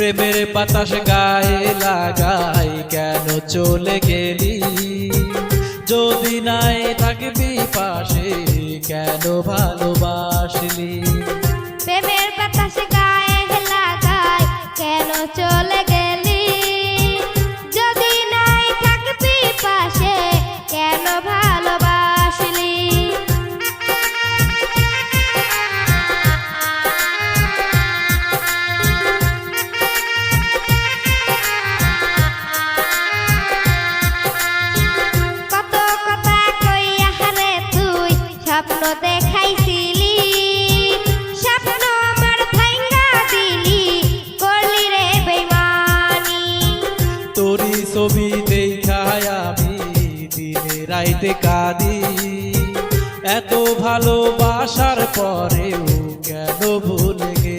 প্রেমের বাতাস গায়ে লাগাই কেন চলে গেলি, যদি নাই থাকবি পাশে কেন ভালোবাসলি। প্রেমের বাতাস গায়ে লাগাই কেন চলে গেলি, যদি নাই থাকবি পাশে কেন ভালোবাসলি। কত কথা কইয়া রে তুই স্বপ্ন দেখাইছিলি, স্বপ্ন আমার ভাঙ্গা দিলি, করলি রে বেইমানি। তোরি ছবি দেখায় আমি দিনে রাইতে কাঁদি, এত ভালোবাসার পরেও কেন ভুলে গেলি।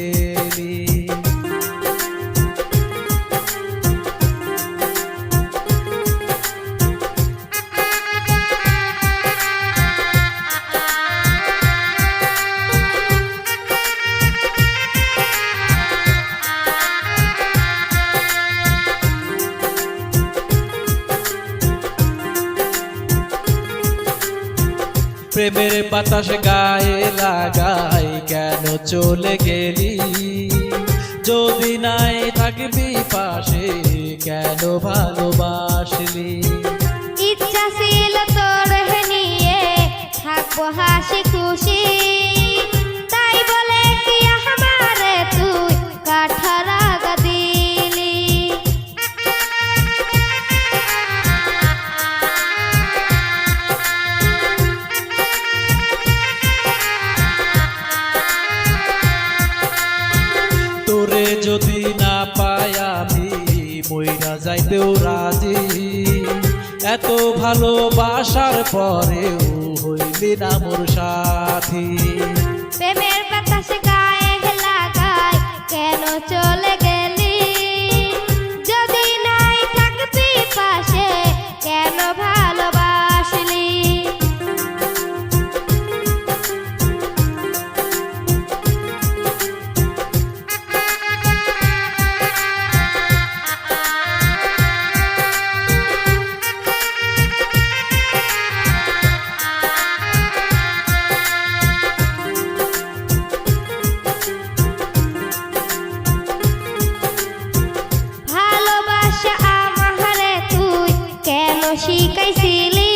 প্রেমের বাতাস গায়ে লাগাই কেন চলে গেলি, যদি নাই থাকবি পাশে কেন ভালোবাসলি। ইচ্ছা ছিল তোর নিয়ে থাকবো হাসি খুশি, তাই বলে কি আমারে তুই কাঠা রাগা দিলি। তোরে যদি না পাই আমি মইরা যাইতেও রাজি, এত ভালোবাসার পরেও হইলি না মোর সাথী। প্রেমের বাতাস গায়ে লাগাই কেন চলে গেলি, যদি নাই থাকবি পাশে কেন ভালোবাসলি। ভালোবাসা আমারে তুই কেন শিখাইছিলি,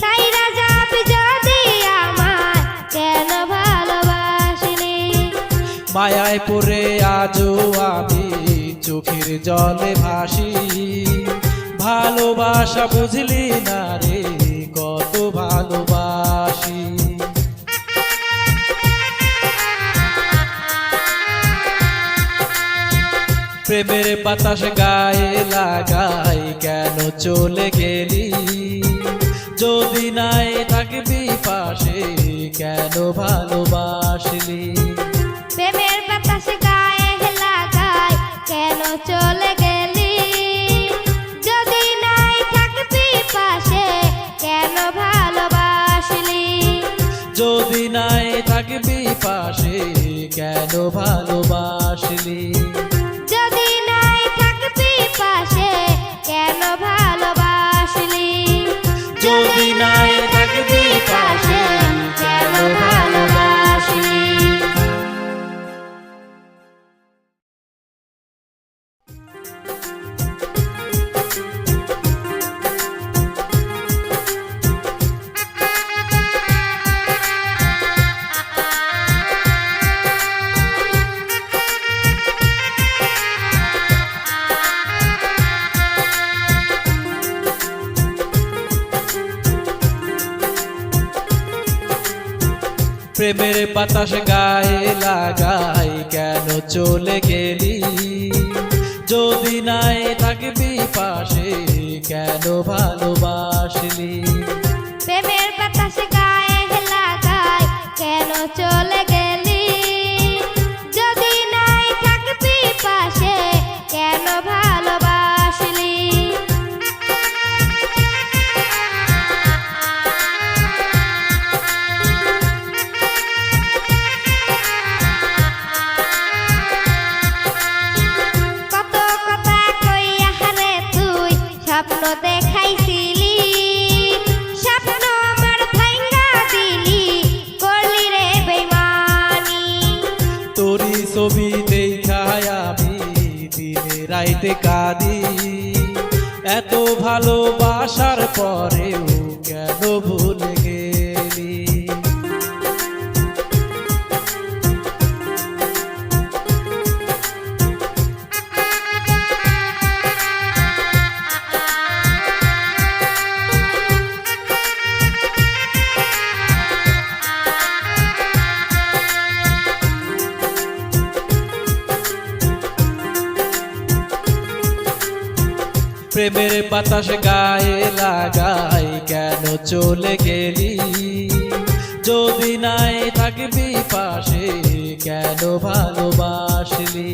সাইরা যাবি যদি আমার কেন ভালোবাসলি। মায়ায় পড়ে আজও আমি চোখের জলে ভাসি, ভালোবাসা বুঝলি না রে কত ভালোবাসি। প্রেমের বাতাস গায়ে লাগাই কেন চলে গেলি, যদি নাই থাকবি পাশে কেন ভালোবাসলি। প্রেমের বাতাস গায়ে লাগাই কেন চলে গেলি, যদি নাই থাকবি পাশে কেন ভালোবাসলি। যদি নাই থাকবি পাশে কেন ভালোবাসলি। যদি নাই থাকবি পাশে কেন ভালোবাসলি। যদি নাই থাকবি পাশে কেন ভালোবাসলি। প্রেমের বাতাস গায়ে লাগাই কেন চলে গেলি, যদি নাই থাকবি পাশে কেন ভালোবাসলি। প্রেমের বাতাস গায়ে লাগাই কেন চলে গেলি, যদি নাই থাকবি পাশে কেন ভালোবাসলি। চাইতে কাঁদি, এত ভালোবাসার পরেও কেন ভুলে গেলি। প্রেমের বাতাস গায়ে লাগাই কেন চলে গেলি, যদি নাই থাকবি পাশে কেন ভালোবাসলি।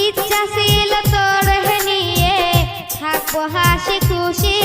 ইচ্ছা ছিল তোর নিয়ে থাকবো হাসি খুশি,